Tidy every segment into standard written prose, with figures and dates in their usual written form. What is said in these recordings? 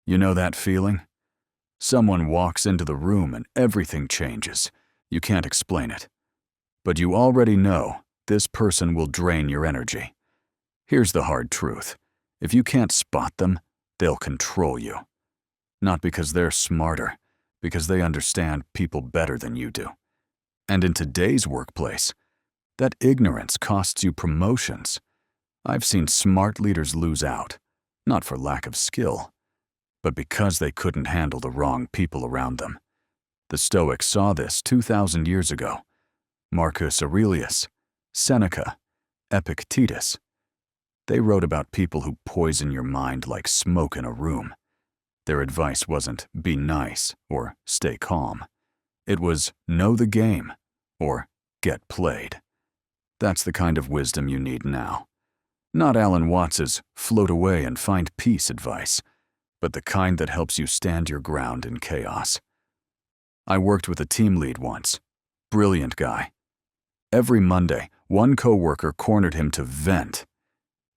You know that feeling? Someone walks into the room and everything changes. You can't explain it. But you already know this person will drain your energy. Here's the hard truth. If you can't spot them, they'll control you. Not because they're smarter, because they understand people better than you do. And in today's workplace, that ignorance costs you promotions. I've seen smart leaders lose out, not for lack of skill, but because they couldn't handle the wrong people around them. The Stoics saw this 2,000 years ago. Marcus Aurelius, Seneca, Epictetus. They wrote about people who poison your mind like smoke in a room. Their advice wasn't be nice or stay calm. It was know the game or get played. That's the kind of wisdom you need now. Not Alan Watts's float away and find peace advice, but the kind that helps you stand your ground in chaos. I worked with a team lead once. Brilliant guy. Every Monday, one coworker cornered him to vent.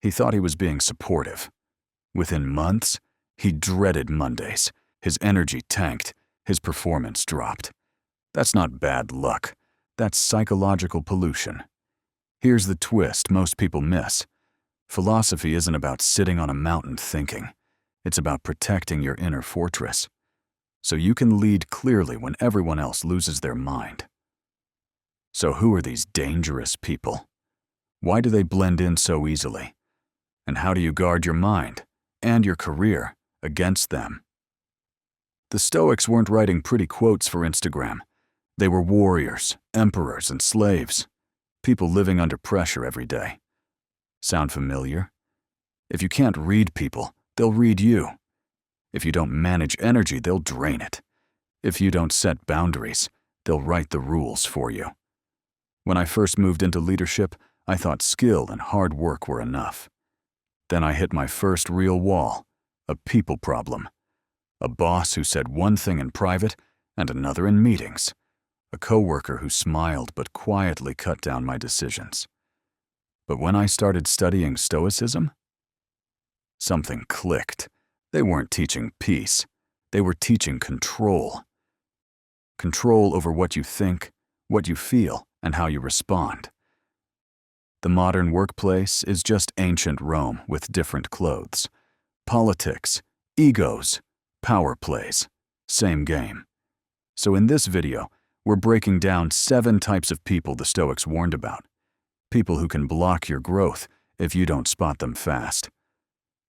He thought he was being supportive. Within months, he dreaded Mondays. His energy tanked. His performance dropped. That's not bad luck. That's psychological pollution. Here's the twist most people miss. Philosophy isn't about sitting on a mountain thinking. It's about protecting your inner fortress, so you can lead clearly when everyone else loses their mind. So who are these dangerous people? Why do they blend in so easily? And how do you guard your mind and your career against them? The Stoics weren't writing pretty quotes for Instagram. They were warriors, emperors, and slaves, people living under pressure every day. Sound familiar? If you can't read people, they'll read you. If you don't manage energy, they'll drain it. If you don't set boundaries, they'll write the rules for you. When I first moved into leadership, I thought skill and hard work were enough. Then I hit my first real wall, a people problem. A boss who said one thing in private and another in meetings. A coworker who smiled but quietly cut down my decisions. But when I started studying Stoicism, something clicked. They weren't teaching peace. They were teaching control. Control over what you think, what you feel, and how you respond. The modern workplace is just ancient Rome with different clothes. Politics, egos, power plays, same game. So in this video, we're breaking down 7 types of people the Stoics warned about. People who can block your growth if you don't spot them fast.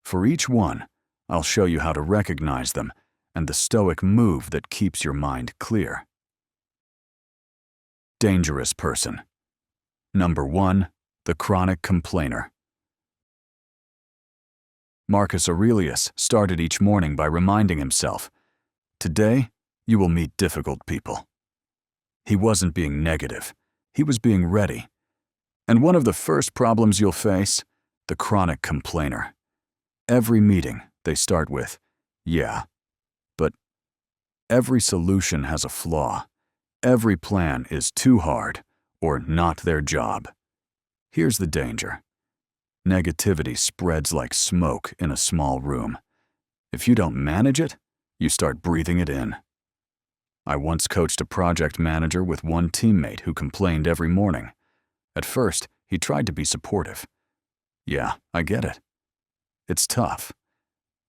For each one, I'll show you how to recognize them and the Stoic move that keeps your mind clear. Dangerous person. Number 1, the chronic complainer. Marcus Aurelius started each morning by reminding himself, "Today, you will meet difficult people." He wasn't being negative. He was being ready. And one of the first problems you'll face, the chronic complainer. Every meeting, they start with, "Yeah, but." Every solution has a flaw. Every plan is too hard or not their job. Here's the danger. Negativity spreads like smoke in a small room. If you don't manage it, you start breathing it in. I once coached a project manager with one teammate who complained every morning. At first, he tried to be supportive. "Yeah, I get it. It's tough."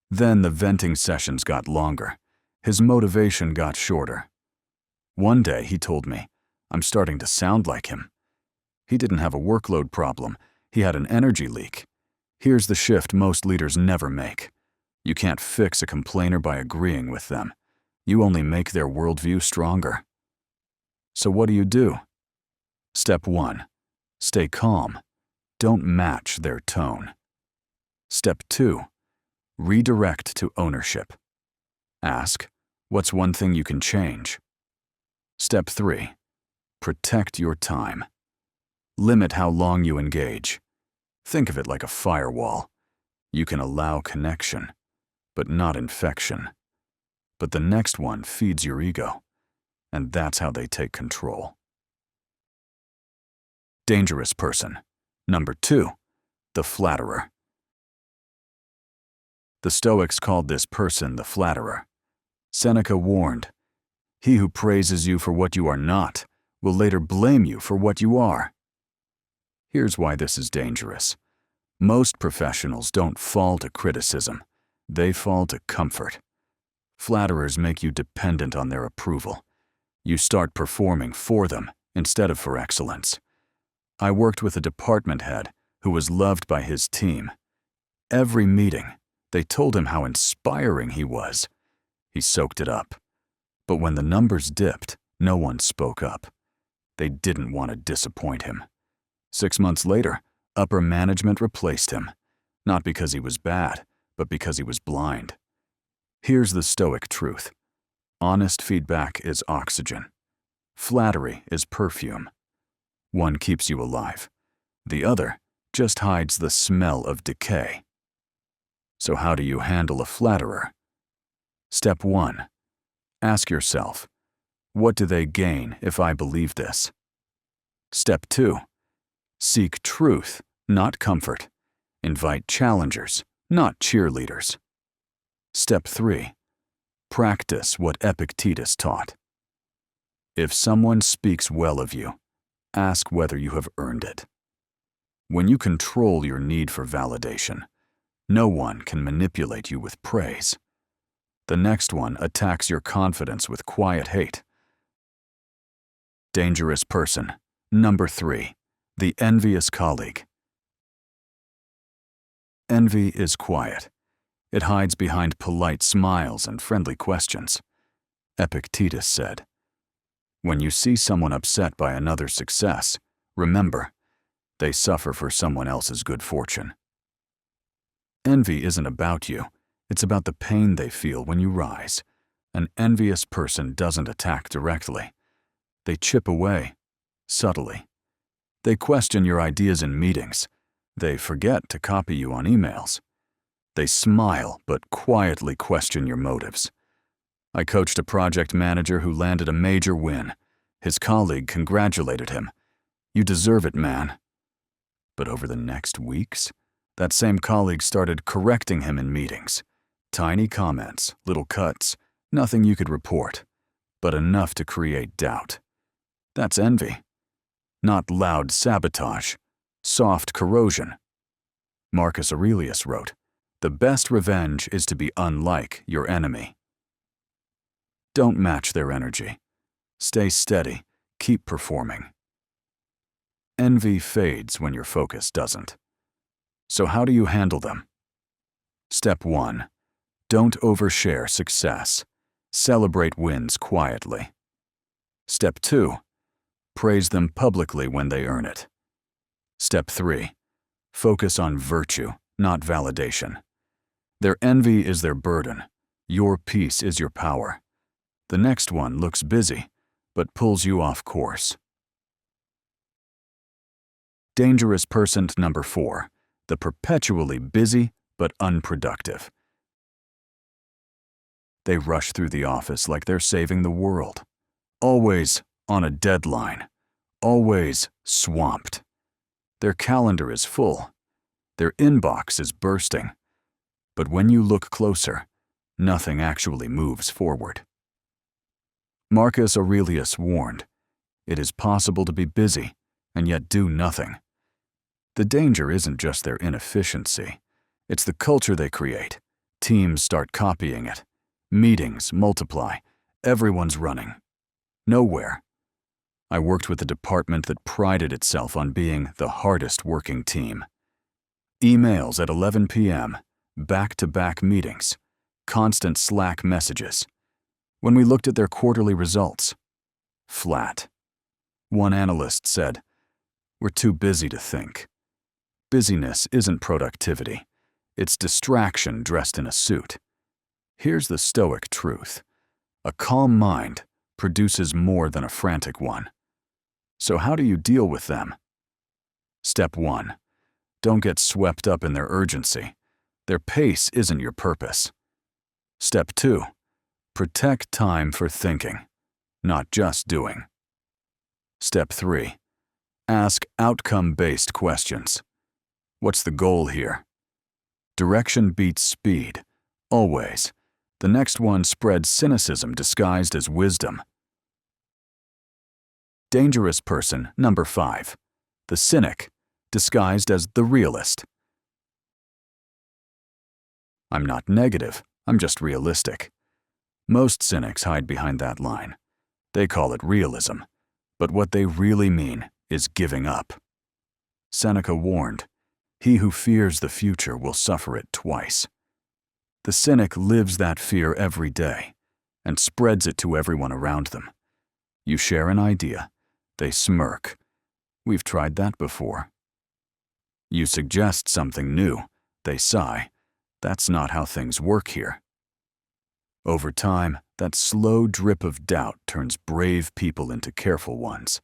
Then the venting sessions got longer. His motivation got shorter. One day, he told me, "I'm starting to sound like him." He didn't have a workload problem. He had an energy leak. Here's the shift most leaders never make. You can't fix a complainer by agreeing with them. You only make their worldview stronger. So what do? Step 1. Stay calm. Don't match their tone. Step 2. Redirect to ownership. Ask, what's one thing you can change? Step 3. Protect your time. Limit how long you engage. Think of it like a firewall. You can allow connection, but not infection. But the next one feeds your ego, and that's how they take control. Dangerous person. Number 2, the flatterer. The Stoics called this person the flatterer. Seneca warned, "He who praises you for what you are not will later blame you for what you are." Here's why this is dangerous. Most professionals don't fall to criticism. They fall to comfort. Flatterers make you dependent on their approval. You start performing for them instead of for excellence. I worked with a department head who was loved by his team. Every meeting, they told him how inspiring he was. He soaked it up. But when the numbers dipped, no one spoke up. They didn't want to disappoint him. 6 months later, upper management replaced him, not because he was bad, but because he was blind. Here's the Stoic truth. Honest feedback is oxygen. Flattery is perfume. One keeps you alive. The other just hides the smell of decay. So how do you handle a flatterer? Step 1. Ask yourself, what do they gain if I believe this? Step 2. Seek truth, not comfort. Invite challengers, not cheerleaders. Step 3. Practice what Epictetus taught. If someone speaks well of you, ask whether you have earned it. When you control your need for validation, no one can manipulate you with praise. The next one attacks your confidence with quiet hate. Dangerous person. Number 3. The envious colleague. Envy is quiet. It hides behind polite smiles and friendly questions. Epictetus said, "When you see someone upset by another's success, remember, they suffer for someone else's good fortune." Envy isn't about you. It's about the pain they feel when you rise. An envious person doesn't attack directly. They chip away, subtly. They question your ideas in meetings. They forget to copy you on emails. They smile but quietly question your motives. I coached a project manager who landed a major win. His colleague congratulated him. "You deserve it, man." But over the next weeks, that same colleague started correcting him in meetings. Tiny comments, little cuts, nothing you could report, but enough to create doubt. That's envy. Not loud sabotage, soft corrosion. Marcus Aurelius wrote, "The best revenge is to be unlike your enemy." Don't match their energy. Stay steady, keep performing. Envy fades when your focus doesn't. So how do you handle them? Step 1. Don't overshare success. Celebrate wins quietly. Step 2. Praise them publicly when they earn it. Step 3. Focus on virtue, not validation. Their envy is their burden. Your peace is your power. The next one looks busy, but pulls you off course. Dangerous person number 4. The perpetually busy but unproductive. They rush through the office like they're saving the world. Always on a deadline. Always swamped. Their calendar is full. Their inbox is bursting. But when you look closer, nothing actually moves forward. Marcus Aurelius warned, "It is possible to be busy and yet do nothing." The danger isn't just their inefficiency. It's the culture they create. Teams start copying it. Meetings multiply. Everyone's running. Nowhere. I worked with a department that prided itself on being the hardest working team. Emails at 11 p.m., back-to-back meetings, constant Slack messages. When we looked at their quarterly results, flat. One analyst said, "We're too busy to think." Busyness isn't productivity. It's distraction dressed in a suit. Here's the Stoic truth. A calm mind produces more than a frantic one. So how do you deal with them? Step 1. Don't get swept up in their urgency. Their pace isn't your purpose. Step 2. Protect time for thinking, not just doing. Step 3. Ask outcome-based questions. What's the goal here? Direction beats speed, Always. The next one spreads cynicism disguised as wisdom. Dangerous person number 5. The cynic, disguised as the realist. I'm not negative, I'm just realistic. Most cynics hide behind that line. They call it realism, but what they really mean is giving up. Seneca warned, "He who fears the future will suffer it twice." The cynic lives that fear every day and spreads it to everyone around them. You share an idea, they smirk. "We've tried that before." You suggest something new, they sigh. "That's not how things work here." Over time, that slow drip of doubt turns brave people into careful ones.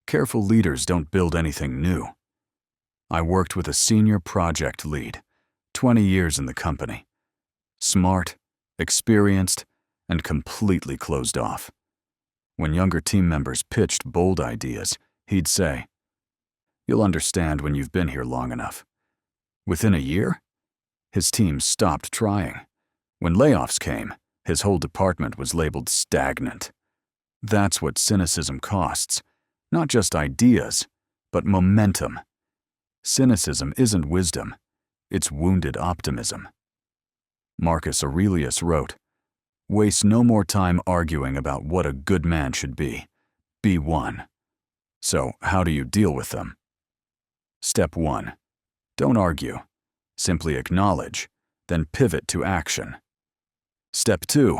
Careful leaders don't build anything new. I worked with a senior project lead, 20 years in the company. Smart, experienced, and completely closed off. When younger team members pitched bold ideas, he'd say, "You'll understand when you've been here long enough." Within a year, his team stopped trying. When layoffs came, his whole department was labeled stagnant. That's what cynicism costs. Not just ideas, but momentum. Cynicism isn't wisdom, it's wounded optimism. Marcus Aurelius wrote, "Waste no more time arguing about what a good man should be. Be one." So, how do you deal with them? Step 1. Don't argue. Simply acknowledge, then pivot to action. Step 2.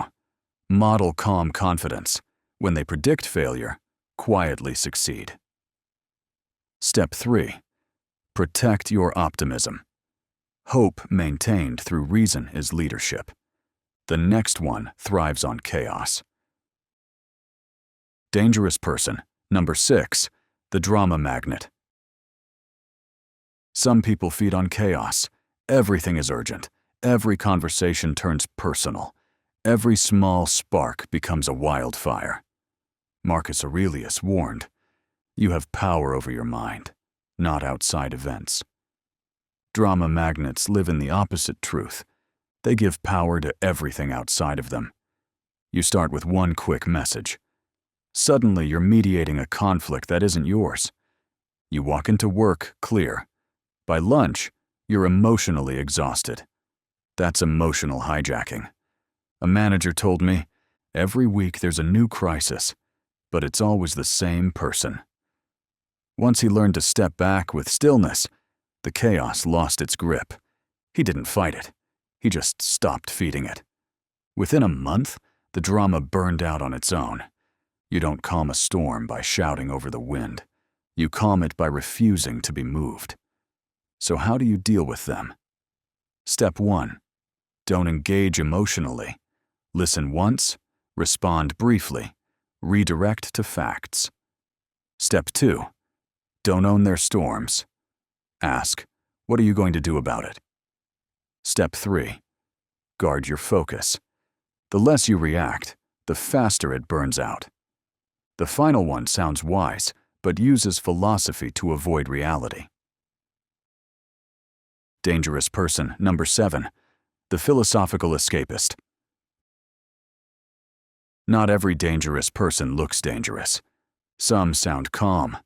Model calm confidence. When they predict failure, quietly succeed. Step 3. Protect your optimism. Hope maintained through reason is leadership. The next one thrives on chaos. Dangerous person number 6. The drama magnet. Some people feed on chaos. Everything is urgent. Every conversation turns personal. Every small spark becomes a wildfire. Marcus Aurelius warned, "You have power over your mind, not outside events." Drama magnets live in the opposite truth. They give power to everything outside of them. You start with one quick message. Suddenly, you're mediating a conflict that isn't yours. You walk into work clear. By lunch, you're emotionally exhausted. That's emotional hijacking. A manager told me, "Every week there's a new crisis, but it's always the same person." Once he learned to step back with stillness, the chaos lost its grip. He didn't fight it. He just stopped feeding it. Within a month, the drama burned out on its own. You don't calm a storm by shouting over the wind. You calm it by refusing to be moved. So how do you deal with them? Step 1. Don't engage emotionally. Listen once, respond briefly, redirect to facts. Step 2. Don't own their storms. Ask, what are you going to do about it? Step 3. Guard your focus. The less you react, the faster it burns out. The final one sounds wise, but uses philosophy to avoid reality. Dangerous person number 7. The philosophical escapist. Not every dangerous person looks dangerous. Some sound calm,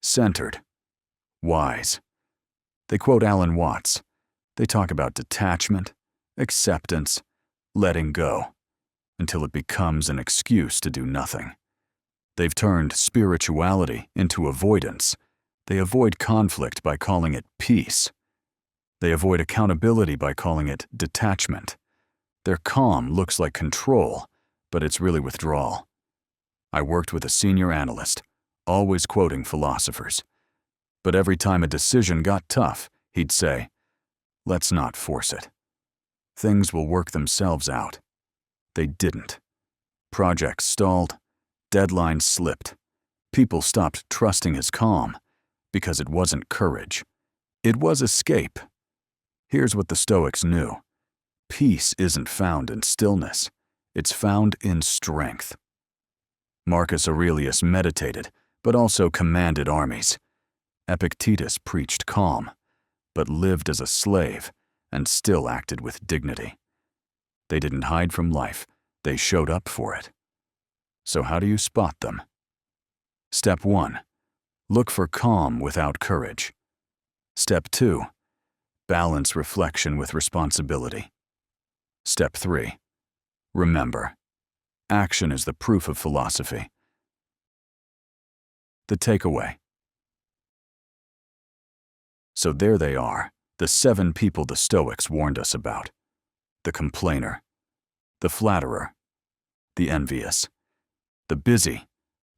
centered, wise. They quote Alan Watts. They talk about detachment, acceptance, letting go, until it becomes an excuse to do nothing. They've turned spirituality into avoidance. They avoid conflict by calling it peace. They avoid accountability by calling it detachment. Their calm looks like control, but it's really withdrawal. I worked with a senior analyst, always quoting philosophers. But every time a decision got tough, he'd say, "Let's not force it. Things will work themselves out." They didn't. Projects stalled, deadlines slipped. People stopped trusting his calm because it wasn't courage. It was escape. Here's what the Stoics knew. Peace isn't found in stillness. It's found in strength. Marcus Aurelius meditated, but also commanded armies. Epictetus preached calm, but lived as a slave and still acted with dignity. They didn't hide from life. They showed up for it. So how do you spot them? Step 1. Look for calm without courage. Step 2. Balance reflection with responsibility. Step 3. Remember, action is the proof of philosophy. The takeaway. So there they are, the 7 people the Stoics warned us about. The complainer, the flatterer, the envious, the busy,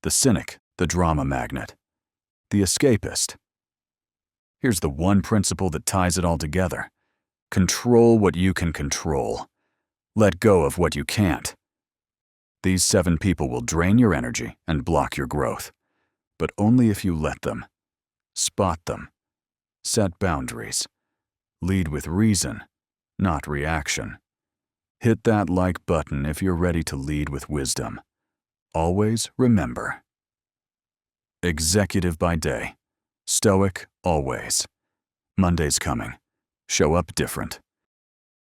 the cynic, the drama magnet, the escapist. Here's the one principle that ties it all together. Control what you can control. Let go of what you can't. These 7 people will drain your energy and block your growth, but only if you let them. Spot them. Set boundaries. Lead with reason, not reaction. Hit that like button if you're ready to lead with wisdom. Always remember. Executive by day. Stoic always. Monday's coming. Show up different.